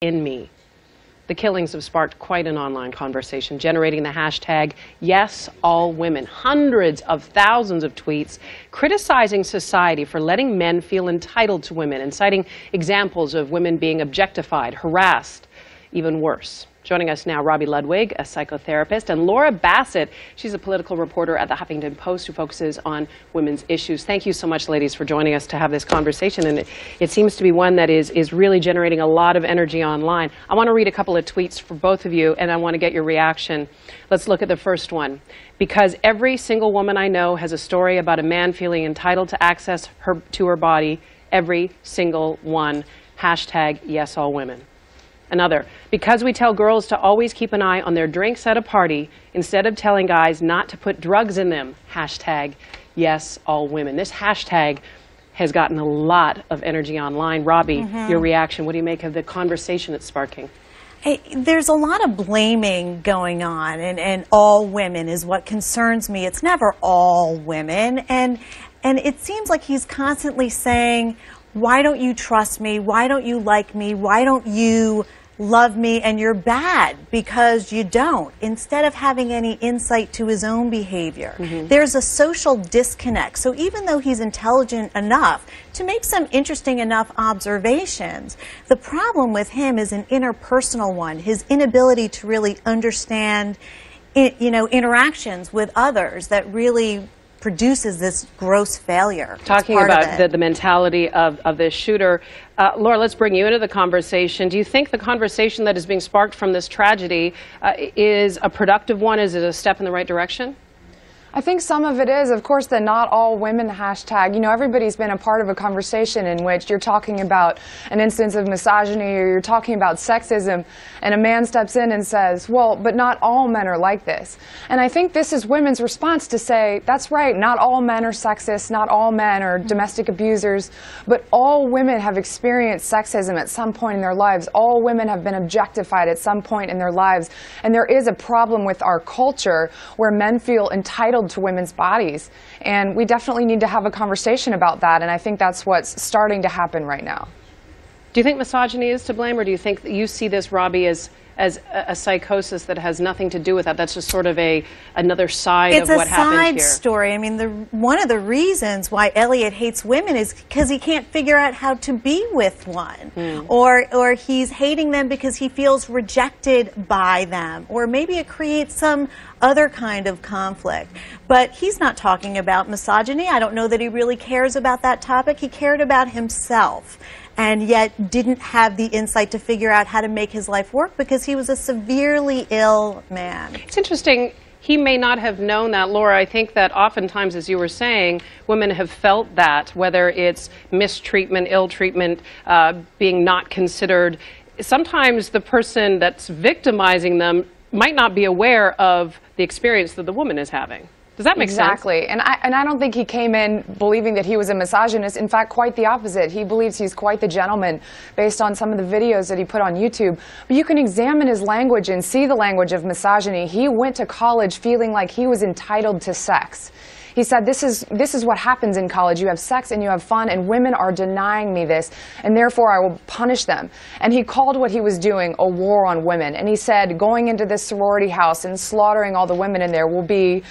in me. The killings have sparked quite an online conversation, generating the hashtag #YesAllWomen. Hundreds of thousands of tweets criticizing society for letting men feel entitled to women and citing examples of women being objectified, harassed, even worse. Joining us now, Robbie Ludwig, a psychotherapist, and Laura Bassett. She's a political reporter at the Huffington Post who focuses on women's issues. Thank you so much, ladies, for joining us to have this conversation. And it seems to be one that is really generating a lot of energy online. I want to read a couple of tweets for both of you, and I want to get your reaction. Let's look at the first one. Because every single woman I know has a story about a man feeling entitled to access to her body. Every single one. Hashtag #YesAllWomen. Another, because we tell girls to always keep an eye on their drinks at a party instead of telling guys not to put drugs in them. Hashtag #YesAllWomen. This hashtag has gotten a lot of energy online. Robbie, your reaction. What do you make of the conversation it's sparking? Hey, there's a lot of blaming going on, and all women is what concerns me. It's never all women, and it seems like he's constantly saying, why don't you trust me? Why don't you like me? Why don't you love me? And you're bad because you don't, instead of having any insight to his own behavior. There's a social disconnect. So even though he's intelligent enough to make some interesting enough observations, the problem with him is an interpersonal one, his inability to really understand, interactions with others that really produces this gross failure. Talking about the mentality of this shooter, Laura, let's bring you into the conversation. Do you think the conversation that is being sparked from this tragedy is a productive one? Is it a step in the right direction? I think some of it is. Of course, the not all women hashtag. You know, everybody's been a part of a conversation in which you're talking about an instance of misogyny or you're talking about sexism, and a man steps in and says, well, but not all men are like this. And I think this is women's response to say, that's right, not all men are sexist, not all men are domestic abusers, but all women have experienced sexism at some point in their lives. All women have been objectified at some point in their lives. And there is a problem with our culture where men feel entitled to women's bodies, and we definitely need to have a conversation about that, and I think that's what's starting to happen right now. Do you think misogyny is to blame, or do you think that you see this, Robbie, as a psychosis that has nothing to do with that? That's just sort of another side of what happened here. It's a side story. I mean, one of the reasons why Elliot hates women is because he can't figure out how to be with one. Or he's hating them because he feels rejected by them. Or maybe it creates some other kind of conflict. But he's not talking about misogyny. I don't know that he really cares about that topic. He cared about himself, and yet didn't have the insight to figure out how to make his life work because he was a severely ill man. It's interesting. He may not have known that, Laura. I think that oftentimes, as you were saying, women have felt that, whether it's mistreatment, ill treatment, being not considered. Sometimes the person that's victimizing them might not be aware of the experience that the woman is having. Does that make sense? Exactly. And I don't think he came in believing that he was a misogynist. In fact, quite the opposite. He believes he's quite the gentleman based on some of the videos that he put on YouTube. But you can examine his language and see the language of misogyny. He went to college feeling like he was entitled to sex. He said, this is what happens in college. You have sex and you have fun, and women are denying me this, and therefore I will punish them. And he called what he was doing a war on women. And he said, going into this sorority house and slaughtering all the women in there will be,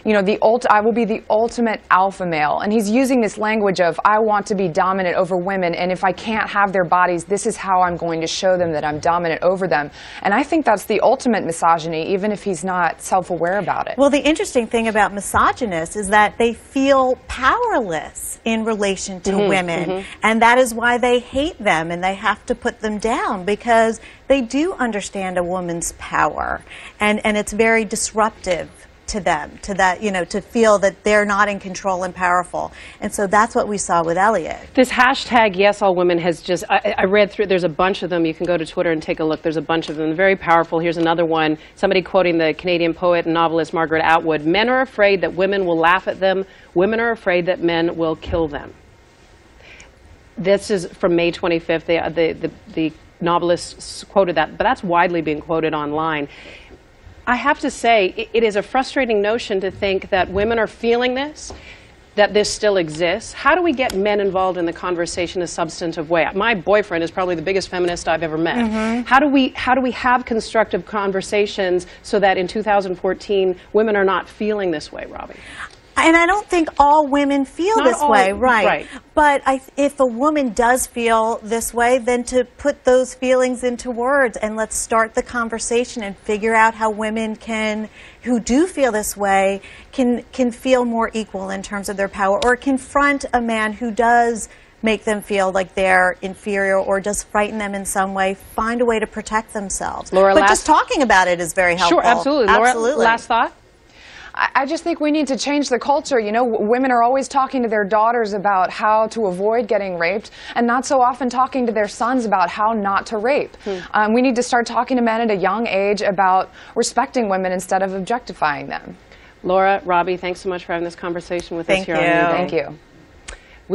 I will be the ultimate alpha male. And he's using this language of, I want to be dominant over women, and if I can't have their bodies, this is how I'm going to show them that I'm dominant over them. And I think that's the ultimate misogyny, even if he's not self-aware about it. Well, the interesting thing about misogynists is that they feel powerless in relation to women, and that is why they hate them, and they have to put them down, because they do understand a woman's power, and it's very disruptive to them, to feel that they're not in control and powerful. And so that's what we saw with Elliot. This hashtag #YesAllWomen has just, I read through, there's a bunch of them. You can go to Twitter and take a look. There's a bunch of them. Very powerful. Here's another one. Somebody quoting the Canadian poet and novelist Margaret Atwood. Men are afraid that women will laugh at them. Women are afraid that men will kill them. This is from May 25th. The novelist quoted that, but that's widely being quoted online. I have to say, it is a frustrating notion to think that women are feeling this that this still exists? How do we get men involved in the conversation in a substantive way? My boyfriend is probably the biggest feminist I've ever met. How do we have constructive conversations so that in 2014 women are not feeling this way, Robbie? And I don't think all women feel Not this all, way, right? right. But if a woman does feel this way, then to put those feelings into words and let's start the conversation and figure out how women who do feel this way, can feel more equal in terms of their power, or confront a man who does make them feel like they're inferior or just frighten them in some way, find a way to protect themselves. Laura, but just talking about it is very helpful. Sure, absolutely. Laura, last thought? I just think we need to change the culture. You know, women are always talking to their daughters about how to avoid getting raped, and not so often talking to their sons about how not to rape. We need to start talking to men at a young age about respecting women instead of objectifying them. Laura, Robbie, thanks so much for having this conversation with us here on New Day. Thank you.